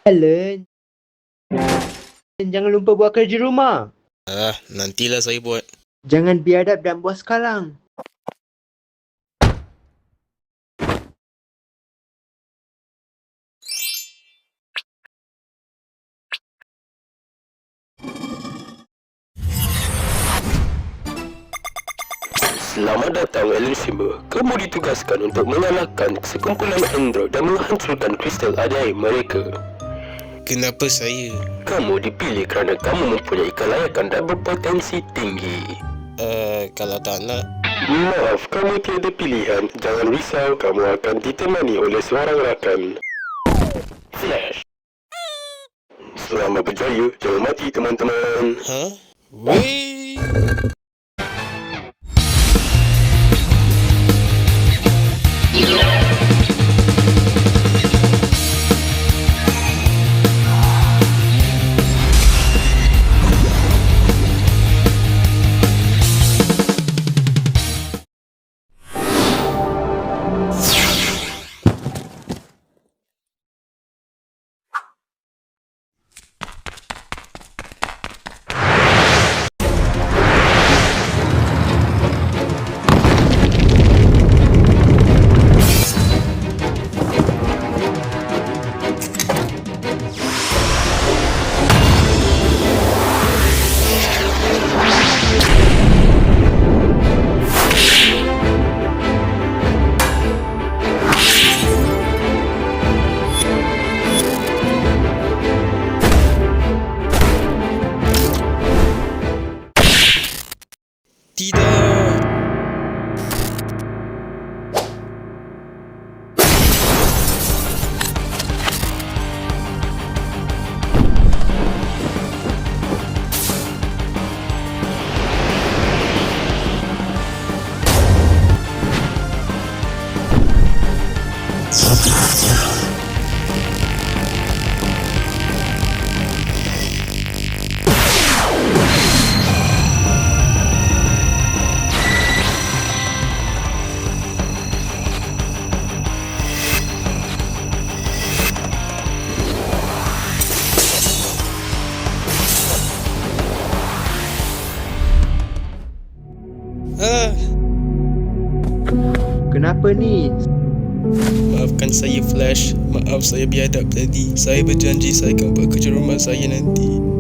Alan, jangan lupa buat kerja rumah. Nantilah saya buat. Jangan biadab dan buat sekarang. Selamat datang Alan Simba. Kamu ditugaskan untuk mengalahkan sekumpulan android dan menghancurkan kristal ajaib mereka. Kenapa saya? Kamu dipilih kerana kamu mempunyai kelayakan dan berpotensi tinggi. Kalau tak nak, Maaf, kamu tiada pilihan. Jangan risau, kamu akan ditemani oleh seorang rakan. Flash. Selamat berjaya. Jangan mati teman-teman. Weh. Tidak. Kenapa ni? Maafkan saya Flash. Maaf saya biadab tadi. Saya berjanji saya akan buat kerja rumah saya nanti.